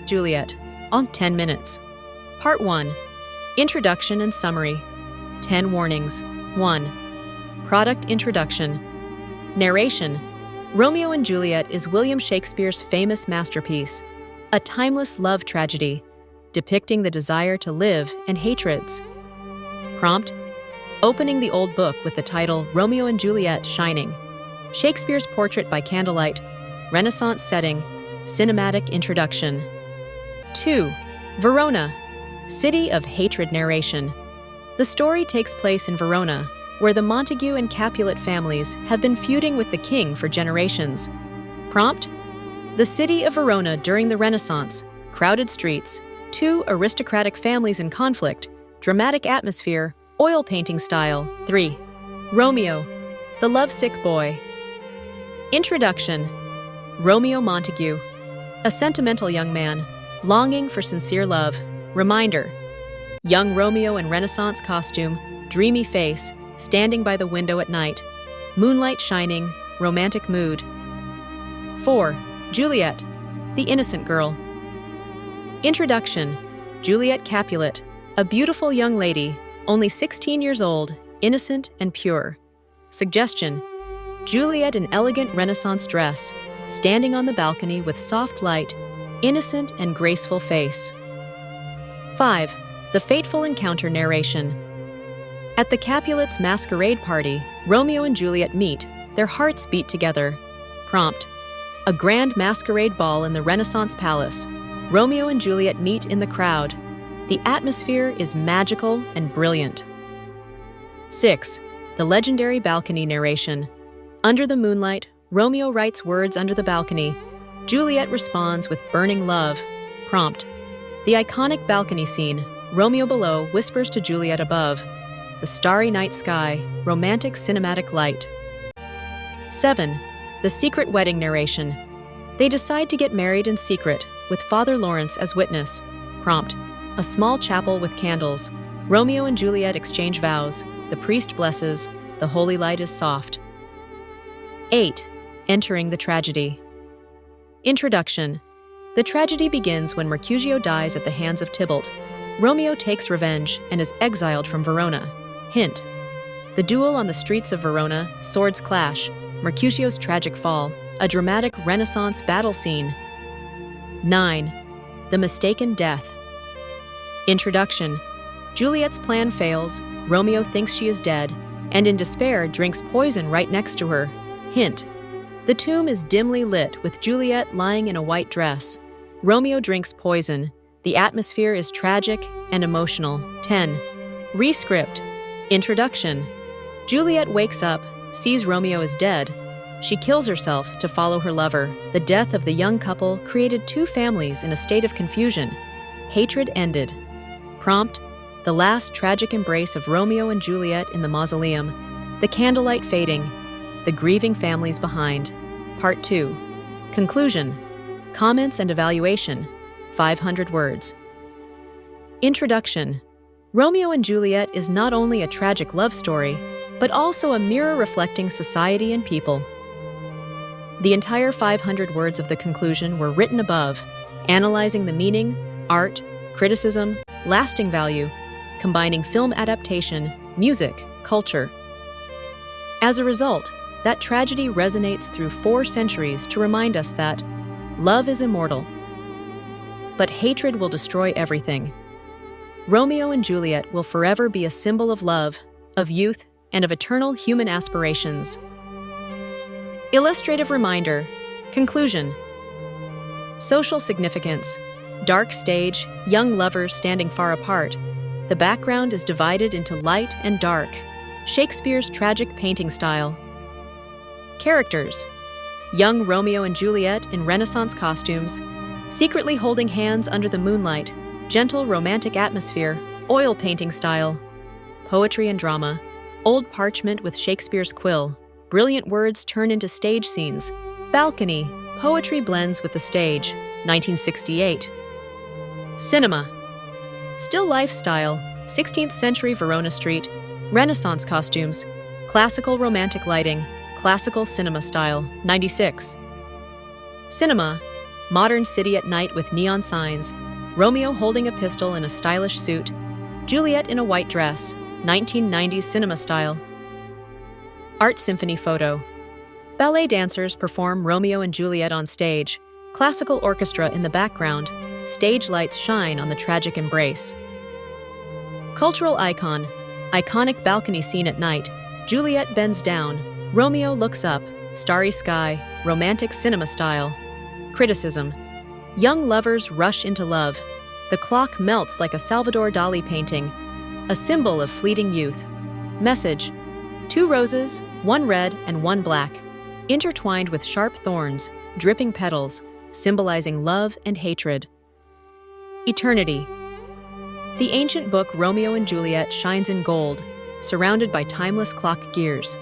Juliet, on 10 minutes. Part 1. Introduction and Summary. 10 Warnings. 1. Product Introduction. Narration. Romeo and Juliet is William Shakespeare's famous masterpiece, a timeless love tragedy, depicting the desire to live and hatreds. Prompt. Opening the old book with the title Romeo and Juliet Shining. Shakespeare's portrait by candlelight, Renaissance setting, cinematic introduction. 2. Verona, city of hatred narration. The story takes place in Verona, where the Montague and Capulet families have been feuding with the king for generations. Prompt. The city of Verona during the Renaissance, crowded streets, two aristocratic families in conflict, dramatic atmosphere, oil painting style. 3. Romeo, the lovesick boy. Introduction. Romeo Montague, a sentimental young man, longing for sincere love. Reminder. Young Romeo in Renaissance costume, dreamy face, standing by the window at night. Moonlight shining, romantic mood. 4. Juliet, the innocent girl. Introduction. Juliet Capulet, a beautiful young lady, only 16 years old, innocent and pure. Suggestion. Juliet in elegant Renaissance dress, standing on the balcony with soft light, innocent and graceful face. 5. The fateful encounter narration. At the Capulets' masquerade party, Romeo and Juliet meet, their hearts beat together. Prompt. A grand masquerade ball in the Renaissance palace. Romeo and Juliet meet in the crowd. The atmosphere is magical and brilliant. 6. The legendary balcony narration. Under the moonlight, Romeo writes words under the balcony. Juliet responds with burning love. Prompt. The iconic balcony scene. Romeo below whispers to Juliet above. The starry night sky, romantic cinematic light. 7. The secret wedding narration. They decide to get married in secret, with Father Lawrence as witness. Prompt. A small chapel with candles. Romeo and Juliet exchange vows. The priest blesses. The holy light is soft. 8. Entering the tragedy. Introduction. The tragedy begins when Mercutio dies at the hands of Tybalt. Romeo takes revenge and is exiled from Verona. Hint. The duel on the streets of Verona, swords clash, Mercutio's tragic fall, a dramatic Renaissance battle scene. 9. The mistaken death. Introduction. Juliet's plan fails, Romeo thinks she is dead, and in despair drinks poison right next to her. Hint. The tomb is dimly lit with Juliet lying in a white dress. Romeo drinks poison. The atmosphere is tragic and emotional. 10. Rescript. Introduction. Juliet wakes up, sees Romeo is dead. She kills herself to follow her lover. The death of the young couple created two families in a state of confusion. Hatred ended. Prompt. The last tragic embrace of Romeo and Juliet in the mausoleum. The candlelight fading. The grieving families behind. Part 2. Conclusion. Comments and evaluation. 500 words. Introduction. Romeo and Juliet is not only a tragic love story, but also a mirror reflecting society and people. The entire 500 words of the conclusion were written above, analyzing the meaning, art, criticism, lasting value, combining film adaptation, music, culture. As a result, that tragedy resonates through 4 centuries to remind us that love is immortal, but hatred will destroy everything. Romeo and Juliet will forever be a symbol of love, of youth, and of eternal human aspirations. Illustrative reminder. Conclusion. Social significance. Dark stage, young lovers standing far apart. The background is divided into light and dark. Shakespeare's tragic painting style. Characters. Young Romeo and Juliet in Renaissance costumes, secretly holding hands under the moonlight, gentle romantic atmosphere, oil painting style. Poetry and drama. Old parchment with Shakespeare's quill. Brilliant words turn into stage scenes. Balcony. Poetry blends with the stage. 1968. Cinema. Still lifestyle. 16th century Verona Street. Renaissance costumes. Classical romantic lighting. Classical cinema style. 96. Cinema. Modern city at night with neon signs. Romeo holding a pistol in a stylish suit. Juliet in a white dress. 1990s cinema style. Art symphony photo. Ballet dancers perform Romeo and Juliet on stage. Classical orchestra in the background. Stage lights shine on the tragic embrace. Cultural icon. Iconic balcony scene at night. Juliet bends down. Romeo looks up. Starry sky. Romantic cinema style. Criticism. Young lovers rush into love. The clock melts like a Salvador Dali painting. A symbol of fleeting youth. Message. 2 roses, 1 red and 1 black, intertwined with sharp thorns, dripping petals, symbolizing love and hatred. Eternity. The ancient book Romeo and Juliet shines in gold, surrounded by timeless clock gears.